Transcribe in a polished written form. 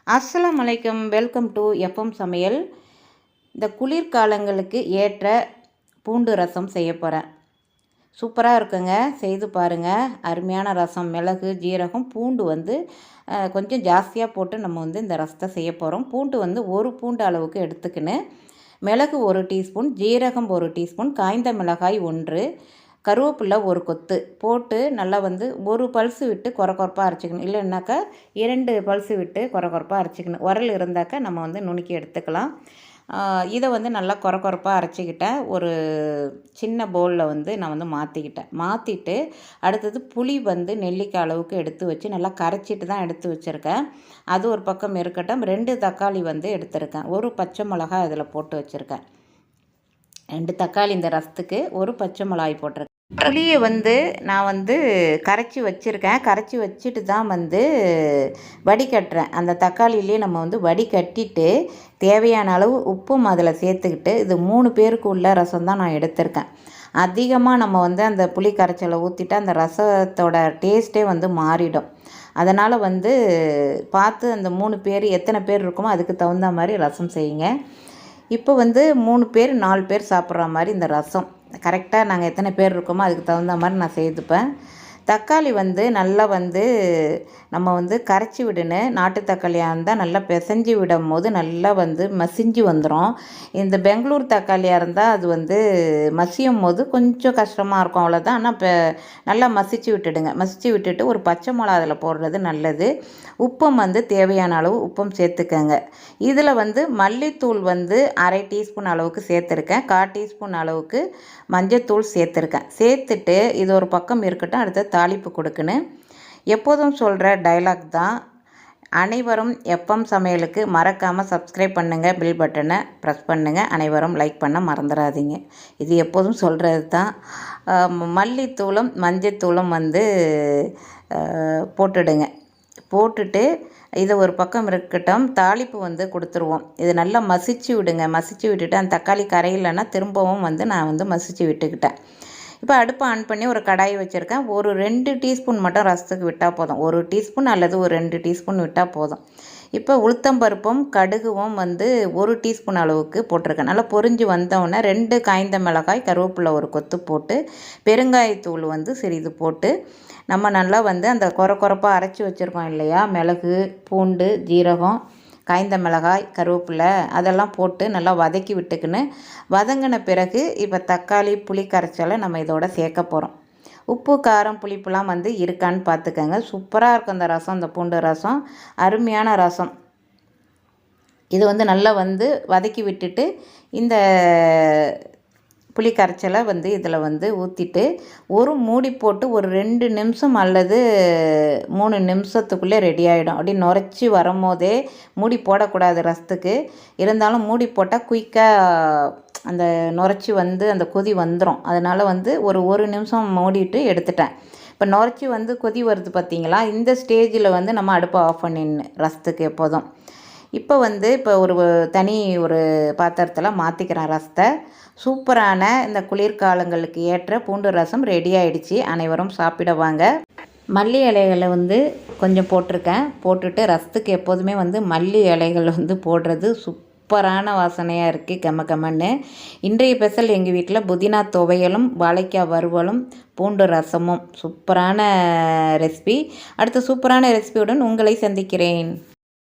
அஸ்ஸலாமு அலைக்கும். Welcome to FM சமையல். இந்த குளிர்காலங்களுக்கு ஏற்ற பூண்டு ரசம் செய்ய போகிறேன். சூப்பராக இருக்குங்க, செய்து பாருங்கள். அருமையான ரசம். மிளகு, ஜீரகம், பூண்டு கொஞ்சம் ஜாஸ்தியாக போட்டு நம்ம இந்த ரசத்தை செய்ய போகிறோம். பூண்டு ஒரு பூண்டு அளவுக்கு எடுத்துக்கின்னு, மிளகு 1 டீஸ்பூன், ஜீரகம் 1 டீஸ்பூன், காய்ந்த மிளகாய் 1, கருவேப்பிலை 1 கொத்து போட்டு நல்லா ஒரு பல்ஸு விட்டு கொரப்பாக அரைச்சிக்கணும். இல்லைன்னாக்கா 2 பல்ஸு விட்டு கொரப்பாக அரைச்சிக்கணும். உரல் இருந்தாக்கா நம்ம நுணுக்கி எடுத்துக்கலாம். இதை நல்லா கொரப்பாக அரைச்சிக்கிட்டேன். ஒரு சின்ன பவுலில் நான் மாற்றிட்டு அடுத்தது புளி நெல்லிக்காய் அளவுக்கு எடுத்து வச்சு நல்லா கரைச்சிட்டு தான் எடுத்து வச்சுருக்கேன். அது ஒரு பக்கம் இருக்கட்டும். 2 தக்காளி எடுத்திருக்கேன். 1 பச்சை மிளகாய் அதில் போட்டு வச்சுருக்கேன். 2 தக்காளி இந்த ரசத்துக்கு, 1 பச்சை மிளகாய் போட்டிருக்கேன். புளியை நான் கரைச்சி வச்சுருக்கேன். கரைச்சி வச்சுட்டு தான் வடிகட்டுறேன். அந்த தக்காளியிலே நம்ம வடிகட்டிட்டு தேவையான அளவு உப்பும் அதில் சேர்த்துக்கிட்டு, இது 3 பேருக்கு உள்ள ரசம் தான் நான் எடுத்திருக்கேன். அதிகமாக நம்ம அந்த புளி கரைச்சலை ஊற்றிட்டு அந்த ரசத்தோட டேஸ்ட்டே மாறிடும். அதனால் பார்த்து அந்த 3 பேர் எத்தனை பேர் இருக்குமோ அதுக்கு தகுந்த மாதிரி ரசம் செய்யுங்க. இப்போ 3 பேர் 4 பேர் சாப்பிட்ற மாதிரி இந்த ரசம் கரெக்டாக நாங்கள் எத்தனை பேர் இருக்கோமோ அதுக்கு தகுந்த மாதிரி நான் செய்துப்பேன். தக்காளி நல்லா நம்ம கரைச்சி விடணும். நாட்டு தக்காளியாக இருந்தால் நல்லா பிசைஞ்சு விடும் போது நல்லா மசிஞ்சு வந்துடும். இந்த பெங்களூர் தக்காளியாக இருந்தால் அது மசியும் போது கொஞ்சம் கஷ்டமாக இருக்கும், அவ்வளோதான். ஆனால் இப்போ நல்லா மசிச்சு விட்டுடுங்க. மசிச்சு விட்டுட்டு ஒரு பச்சை மிளகா அதில் போடுறது நல்லது. உப்பும் தேவையான அளவு உப்பும் சேர்த்துக்கங்க. இதில் மல்லித்தூள் 1/2 டீஸ்பூன் அளவுக்கு சேர்த்துருக்கேன். 1/4 டீஸ்பூன் அளவுக்கு மஞ்சத்தூள் சேர்த்துருக்கேன். சேர்த்துட்டு இது ஒரு பக்கம் இருக்கட்டும். அடுத்து தாளிப்பு கொடுக்கணும். எப்போதும் சொல்கிற டைலாக் தான். அனைவரும் எஃப்எம் சமையலுக்கு மறக்காமல் சப்ஸ்கிரைப் பண்ணுங்கள், பில் பட்டனை ப்ரெஸ் பண்ணுங்கள், அனைவரும் லைக் பண்ண மறந்துடாதீங்க. இது எப்போதும் சொல்கிறது தான். மல்லித்தூளும் மஞ்சத்தூளும் போட்டுடுங்க. போட்டுட்டு இதை ஒரு பக்கம் இருக்கட்டும். தாளிப்பு கொடுத்துருவோம். இது நல்லா மசிச்சு விடுங்க. மசிச்சு விட்டுட்டு அந்த தக்காளி கரையிலன்னா திரும்பவும் நான் மசிச்சு விட்டுக்கிட்டேன். இப்போ அடுப்பை ஆன் பண்ணி ஒரு கடாய் வச்சுருக்கேன். ஒரு 2 டீஸ்பூன் மட்டும் ரசத்துக்கு விட்டால் போதும். 1 டீஸ்பூன் அல்லது ஒரு 2 டீஸ்பூன் விட்டால் போதும். இப்போ உளுத்தம்பருப்பும் கடுகுவும் 1 டீஸ்பூன் அளவுக்கு போட்டிருக்கேன். நல்லா பொரிஞ்சு வந்தோடனே 2 காய்ந்த மிளகாய், கருவேப்பிலை 1 கொத்து போட்டு, பெருங்காயத்தூள் சிறிது போட்டு நம்ம நல்லா அந்த கொரப்பாக அரைச்சி வச்சுருக்கோம் இல்லையா, மிளகு, பூண்டு, ஜீரகம், காய்ந்த மிளகாய், கருவேப்பிலை அதெல்லாம் போட்டு நல்லா வதக்கி விட்டுக்குன்னு, வதங்கின பிறகு இப்போ தக்காளி புளி கரைச்சலை நம்ம இதோட சேர்க்க போகிறோம். உப்பு, காரம், புளிப்புலாம் இருக்கான்னு பார்த்துக்கங்க. சூப்பராக இருக்கும் இந்த ரசம். இந்த பூண்டு ரசம் அருமையான ரசம். இது நல்லா வதக்கி விட்டுட்டு இந்த புளி கரைச்சலை இதில் ஊற்றிட்டு ஒரு மூடி போட்டு ஒரு 2 நிமிஷம் அல்லது 3 நிமிஷத்துக்குள்ளே ரெடி ஆகிடும். அப்படி நுரைச்சி வரும்போதே மூடி போடக்கூடாது ரசத்துக்கு. இருந்தாலும் மூடி போட்டால் குயிக்காக அந்த நுரைச்சி அந்த கொதி வந்துடும். அதனால் ஒரு நிமிஷம் மூடிட்டு எடுத்துட்டேன். இப்போ நுரைச்சி கொதி வருது பார்த்தீங்களா, இந்த ஸ்டேஜில் நம்ம அடுப்பை ஆஃப் பண்ணிடணும் ரசத்துக்கு எப்போதும். இப்போ இப்போ ஒரு பாத்திரத்தில் மாற்றிக்கிறேன் ரசத்தை. சூப்பரான இந்த குளிர்காலங்களுக்கு ஏற்ற பூண்டு ரசம் ரெடி ஆகிடுச்சு. அனைவரும் சாப்பிட வாங்க. மல்லி இலைகளை கொஞ்சம் போட்டிருக்கேன். போட்டுட்டு ரசத்துக்கு எப்போதுமே மல்லி இலைகள் போடுறது சூப்பரான வாசனையாக இருக்குது, கம்மன்னு. இன்றைய ஸ்பெஷல் எங்கள் வீட்டில் புதினா துவையலும் வாழைக்காய் வறுவலும் பூண்டு ரசமும். சூப்பரான ரெசிபி. அடுத்த சூப்பரான ரெசிபியுடன் உங்களை சந்திக்கிறேன்.